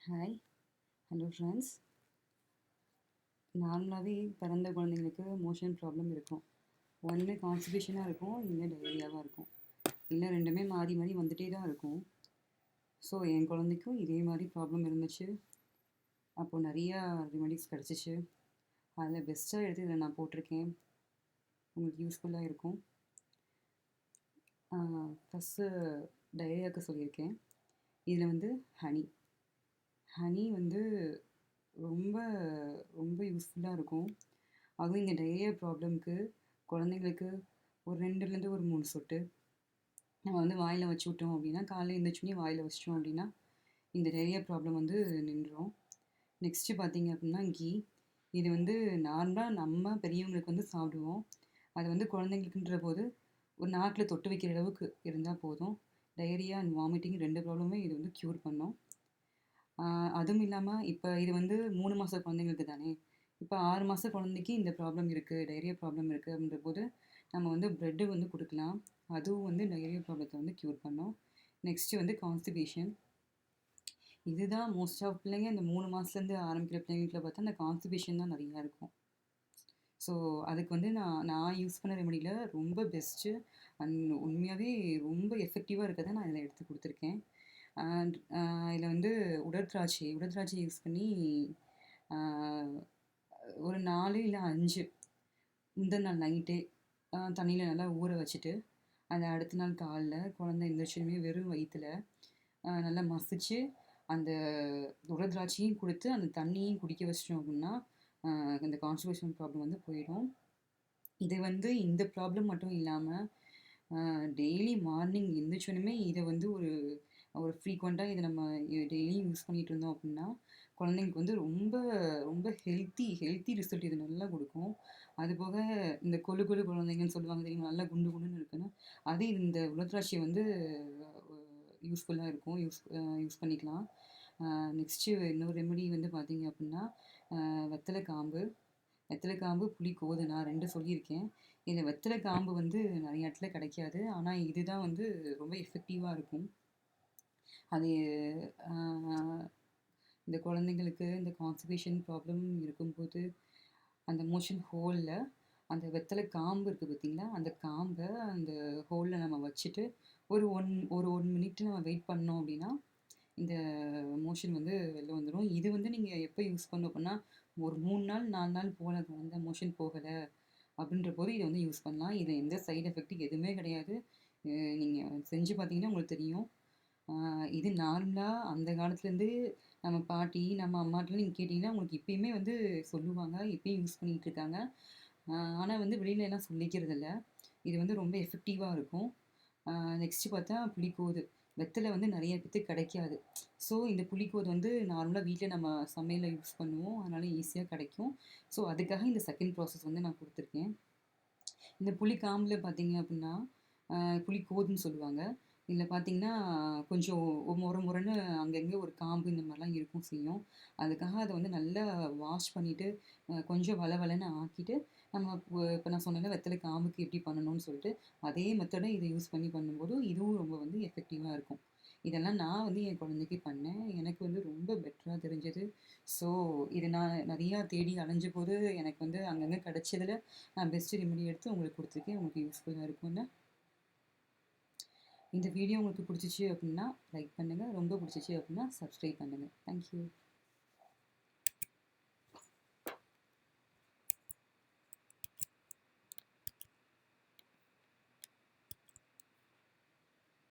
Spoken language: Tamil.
Hi, hello friends. நார்மலாகவே பிறந்த குழந்தைங்களுக்கு மோஷன் ப்ராப்ளம் இருக்கும். ஒன்று கான்ஸ்டிபேஷனாக இருக்கும், இல்லை டயரியாவாக இருக்கும். இல்லை ரெண்டுமே மாறி மாறி வந்துட்டே தான் இருக்கும். ஸோ என் குழந்தைக்கும் இதே மாதிரி ப்ராப்ளம் இருந்துச்சு. அப்போது நிறையா ரெமெடிஸ் கிடச்சிச்சு. அதில் பெஸ்ட்டாக எடுத்து இதில் நான் போட்டிருக்கேன். உங்களுக்கு யூஸ்ஃபுல்லாக இருக்கும். ஃபஸ்ட்டு டயரியாவுக்கு சொல்லியிருக்கேன். இதில் வந்து ஹனி வந்து ரொம்ப ரொம்ப யூஸ்ஃபுல்லாக இருக்கும். அதுவும் இந்த டயரியா ப்ராப்ளம்க்கு குழந்தைங்களுக்கு ஒரு 2லேருந்து ஒரு 3 சொட்டு நம்ம வந்து வாயில் வச்சு விட்டோம் அப்படின்னா, காலையில் எழுந்திரிச்சோன்னே வாயில் வச்சிட்டோம் அப்படின்னா இந்த டயரியா ப்ராப்ளம் வந்து நின்றும். நெக்ஸ்ட்டு பார்த்தீங்க அப்படின்னா இது வந்து நார்மலாக நம்ம பெரியவங்களுக்கு வந்து சாப்பிடுவோம். அது வந்து குழந்தைங்களுக்குன்ற போது ஒரு நாக்கில் தொட்டு வைக்கிற அளவுக்கு இருந்தால் போதும். டயரியா அண்ட் வாமிட்டிங் 2 ப்ராப்ளமே இது வந்து க்யூர் பண்ணும். அதுவும் இல்லாமல் இப்போ இது வந்து 3 மாத குழந்தைங்களுக்கு தானே. இப்போ 6 மாத குழந்தைக்கு இந்த ப்ராப்ளம் இருக்குது, டயரியா ப்ராப்ளம் இருக்குது அப்படின்ற போது நம்ம வந்து ப்ரெட்டு வந்து கொடுக்கலாம். அதுவும் வந்து டயரியா ப்ராப்ளத்தை வந்து க்யூர் பண்ணும். நெக்ஸ்ட்டு வந்து கான்ஸ்டிபேஷன். இதுதான் மோஸ்ட் ஆஃப் பிள்ளைங்க இந்த 3 மாதத்துலேருந்து ஆரம்பிக்கிற பிள்ளைங்களுக்குல பார்த்தா அந்த கான்ஸ்டிபேஷன் தான் நிறையா இருக்கும். ஸோ அதுக்கு வந்து நான் யூஸ் பண்ண ரெமடியில் ரொம்ப பெஸ்ட்டு அண்ட் உண்மையாகவே ரொம்ப எஃபெக்டிவாக இருக்கிறத நான் இதில் எடுத்து கொடுத்துருக்கேன். அண்ட் இதில் வந்து உடற்திராட்சை யூஸ் பண்ணி ஒரு 4 இல்லை 5 முந்தின நாள் நைட்டே தண்ணியில் நல்லா ஊற வச்சுட்டு, அதை அடுத்த நாள் காலைல குழந்தை எந்திரிச்சதுமே வெறும் வயிற்றுல நல்லா மசிச்சு அந்த உடற்திராட்சையும் கொடுத்து அந்த தண்ணியும் குடிக்க வச்சிட்டோம் அப்படின்னா இந்த கான்ஸ்டிபேஷன் ப்ராப்ளம் வந்து போயிடும். இது வந்து இந்த ப்ராப்ளம் மட்டும் இல்லாமல் டெய்லி மார்னிங் எந்திரிச்சோன்னுமே இதை வந்து ஒரு ஃப்ரீக்வெண்ட்டாக இதை நம்ம டெய்லியும் யூஸ் பண்ணிகிட்டு இருந்தோம் அப்படின்னா குழந்தைங்களுக்கு வந்து ரொம்ப ரொம்ப ஹெல்த்தி ரிசல்ட் இது நல்லா கொடுக்கும். அதுபோக இந்த கொழு குழந்தைங்கன்னு சொல்லுவாங்க தெரியுமா, நல்லா குண்டு குண்டுன்னு இருக்குன்னு, அது இந்த உலர்திராட்சை வந்து யூஸ்ஃபுல்லாக இருக்கும். யூஸ் பண்ணிக்கலாம். நெக்ஸ்ட்டு இன்னொரு ரெமெடி வந்து பார்த்தீங்க அப்படின்னா வெத்தலை காம்பு புளிக்கோது நான் 2 சொல்லியிருக்கேன். இதில் வெத்தலை காம்பு வந்து நிறைய இடத்துல கிடைக்காது. ஆனால் இதுதான் வந்து ரொம்ப எஃபெக்டிவாக இருக்கும். அது இந்த குழந்தைங்களுக்கு இந்த கான்ஸ்டிபேஷன் ப்ராப்ளம் இருக்கும்போது அந்த மோஷன் ஹோலில் அந்த வெத்தலை காம்பு இருக்குது பார்த்தீங்களா, அந்த காம்பை அந்த ஹோலில் நம்ம வச்சுட்டு ஒரு 1 மினிட் நம்ம வெயிட் பண்ணோம் அப்படின்னா இந்த மோஷன் வந்து வெளில வந்துடும். இது வந்து நீங்கள் எப்போ யூஸ் பண்ணணும் அப்படின்னா, ஒரு 3 நாள் 4 நாள் போல குழந்த மோஷன் போகலை அப்படின்ற போது இதை வந்து யூஸ் பண்ணலாம். இது எந்த சைடு எஃபெக்ட் எதுவுமே கிடையாது. நீங்கள் செஞ்சு பார்த்தீங்கன்னா உங்களுக்கு தெரியும். இது நார்மலாக அந்த காலத்துலேருந்து நம்ம பாட்டி, நம்ம அம்மாட்டலாம் நீங்கள் கேட்டிங்கன்னா உங்களுக்கு இப்பயுமே வந்து சொல்லுவாங்க. இப்பயும் யூஸ் பண்ணிகிட்டு இருக்காங்க. ஆனால் வந்து வெளியில எல்லாம் சொல்லிக்கிறதில்ல. இது வந்து ரொம்ப எஃபெக்டிவாக இருக்கும். நெக்ஸ்ட்டு பார்த்தா புளிக்கோது. வெத்தலை வந்து நிறைய பேத்துக்கு கிடைக்காது. ஸோ இந்த புளிக்கோது வந்து நார்மலாக வீட்டில் நம்ம சமையலில் யூஸ் பண்ணுவோம். அதனால் ஈஸியாக கிடைக்கும். ஸோ அதுக்காக இந்த செகண்ட் ப்ராசஸ் வந்து நான் கொடுத்துருக்கேன். இந்த புளிக்காம்பில் பார்த்தீங்க அப்படின்னா புளிக்கோதுன்னு சொல்லுவாங்க. இதில் பார்த்தீங்கன்னா கொஞ்சம் முறன்னு அங்கங்கே ஒரு காம்பு இந்த மாதிரிலாம் இருக்கும் செய்யும். அதுக்காக அதை வந்து நல்லா வாஷ் பண்ணிவிட்டு கொஞ்சம் வளவளன்னு ஆக்கிட்டு நம்ம இப்போ நான் சொன்னேன்ல வெத்தலை காம்புக்கு எப்படி பண்ணணும்னு சொல்லிட்டு அதே மெத்தடை இதை யூஸ் பண்ணி பண்ணும்போது இதுவும் ரொம்ப வந்து எஃபெக்டிவாக இருக்கும். இதெல்லாம் நான் வந்து என் குழந்தைக்கு பண்ணேன். எனக்கு வந்து ரொம்ப பெட்டராக தெரிஞ்சது. ஸோ இது நான் நிறையா தேடி அலைஞ்ச போது எனக்கு வந்து அங்கங்கே கிடச்சதில் நான் பெஸ்ட்டு ரெமெடி எடுத்து உங்களுக்கு கொடுத்துருக்கேன். உங்களுக்கு யூஸ்ஃபுல்லாக இருக்கும்னு. இந்த வீடியோ உங்களுக்கு பிடிச்சிச்சு அப்படின்னா லைக் பண்ணுங்கள். ரொம்ப பிடிச்சிச்சு அப்படின்னா சப்ஸ்கிரைப் பண்ணுங்கள். தேங்க்யூ.